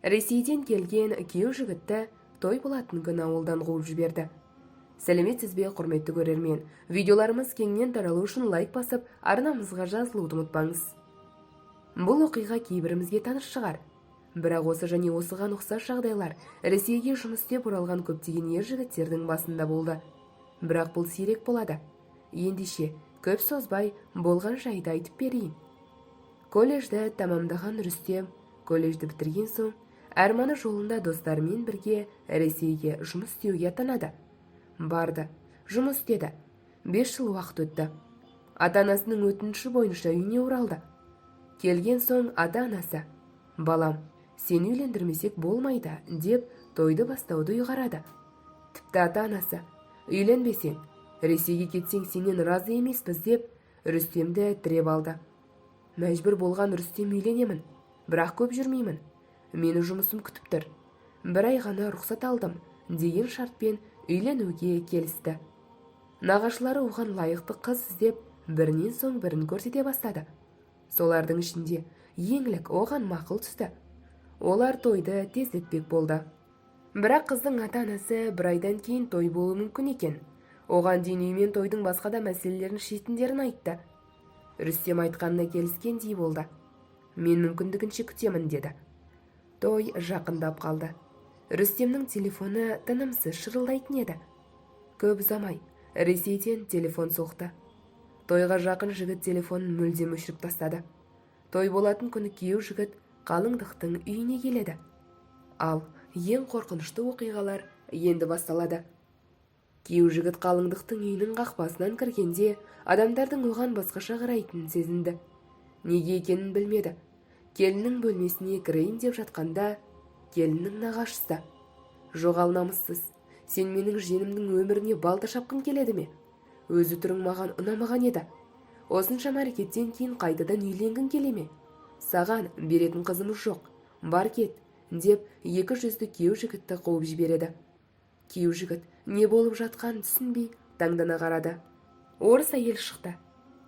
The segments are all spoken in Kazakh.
Ресейден келген күйеу жігітті той болатын күн ауылдан қуып жіберді. Сәлеметсіз бе, құрметті көрермен? Видеоларымыз кеңінен таралу үшін лайк басып, арнамызға жазылуды ұмытпаңыз. Бұл оқиға кейбірімізге таныс шығар. Бірақ осы және осыған ұқсас жағдайлар Ресейге жұмыс істеп оралған көптеген ер жігіттердің басында болды. Бірақ бұл сирек болады. Ендеше, көп созбай болған жайды айтып берейін. Колледжді тамамдаған Рүстем колледжді бітірген соң арманы жолында достарымен бірге Ресейге жұмыс істеуге аттанады. Барды, жұмыс істеді. 5 жыл уақыт өтті. Ата-анасының өтініші бойынша үйіне оралды. Келген соң ата-анасы: «Балам, сен үйлендірмесек болмайды», деп тойды бастауды ұйғарады. Тіпті ата-анасы: «Үйленбесең, Ресейге кетсең сенен разы емеспіз», деп Рүстемді тіреп алды. Мәжбүр болған Рүстем: «Үйленемін, бірақ көп жүрмеймін. Мені жұмысым күтіп тұр. 1 ай ғана рұқсат алдым», деген шартпен үйленуге келісті. Нағашылары оған лайықты қыз іздеп бірінен соң бірін көрсете бастады. Солардың ішінде еңлік оған мақұл түсті. Олар тойды тездетпек болды. Бірақ қыздың ата-анасы 1 айдан кейін той болуы мүмкін екен. Оған дейін үй мен тойдың басқа да мәселелерін шешетіндерін айтты. Рүстем айтқанына келіскендей болды. «Мен мүмкіндігінше күтемін», деді. Той жақындап қалды. Рүстемнің телефоны тынымсыз шырылдайтын еді. Көп ұзамай Ресейден телефон соқты. Тойға жақын жігіт телефонын мүлдем өшіріп тастады. Той болатын күні күйеу жігіт қалыңдықтың үйіне келеді. Ал ең қорқынышты оқиғалар енді басталады. Күйеу жігіт қалыңдықтың үйінің қақпасынан кіргенде адамдардың оған басқаша қарайтынын сезінді. Неге екенін білмеді. Келіннің бөлмесіне кірейін деп жатқанда келіннің нағашысы: «Жоғал, намыссыз, сен менің женімнің өміріне балта шапқың келеді ме? Өзі түрің маған ұнамаған еді. Осыншама әрекеттен кейін қайтадан үйленгің келе ме? Саған беретін қызымыз жоқ, бар кет», деп 2 жүзді күйеу жігітті қуып жібереді. Күйеу жігіт не болып жатқанын түсінбей таңдана қарады. Орыс әйел шықты.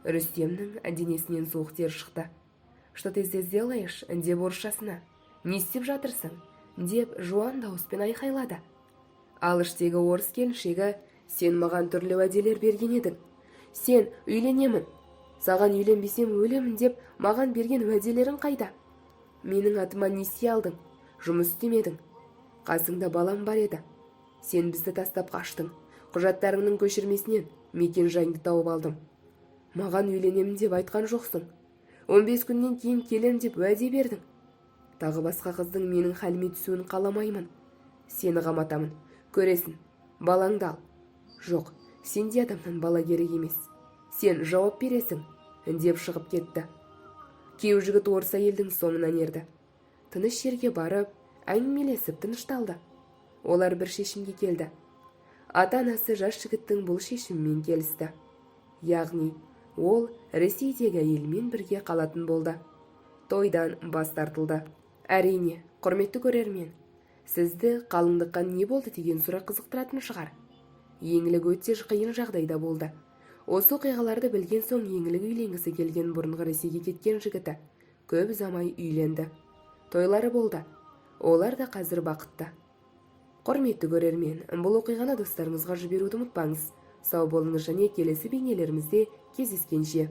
Рүстемнің денесінен суық тер шықты. «Что ты здесь делаешь?» деп орысшасына: «Не істеп жатырсың?» деп жуан дауыспен айқайлады. Ал іштегі орыс келіншегі: «Сен маған түрлі уәделер берген едің. Сен үйленемін, саған үйленбесем өлемін деп маған берген уәделерің қайда? Менің атыма несие алдың, жұмыс істемедің. Қасыңда балам бар еді. Сен бізді тастап қаштың. Құжаттарыңның көшірмесінен мекен жайыңды тауып алдым. Маған үйленемін деп айтқан жоқсың. 15 күннен кейін келем деп уәде бердің. Тағы басқа қыздың менің хәліме түсуін қаламаймын. Сені қаматамын, көресің, балаңды ал». «Жоқ, сенде адамнан бала керек емес. Сен жауап бересің», деп шығып кетті. Күйеу жігіт орыс әйелдің соңынан ерді. Тыныш жерге барып, әңгімелесіп тынышталды. Олар бір шешімге келді. Ата-анасы жас жігіттің бұл шешіммен келісті. Яғни ол Ресейдегі әйелмен бірге қалатын болды. Тойдан бас тартылды. Әрине, құрметті көрермен, сізді қалыңдыққа не болды деген сұрақ қызықтыратын шығар. Еңлік өте қиын жағдайда болды. Осы оқиғаларды білген соң еңлік үйленгісі келген бұрынғы Ресейге кеткен жігіті көп ұзамай үйленді. Тойлары болды. Олар да қазір бақытты. Құрметті көрермен, бұл оқиғаны достарыңызға жіберуді ұмытпаңыз. Сау болыңыз және келесі бейнелерімізде кездескенше.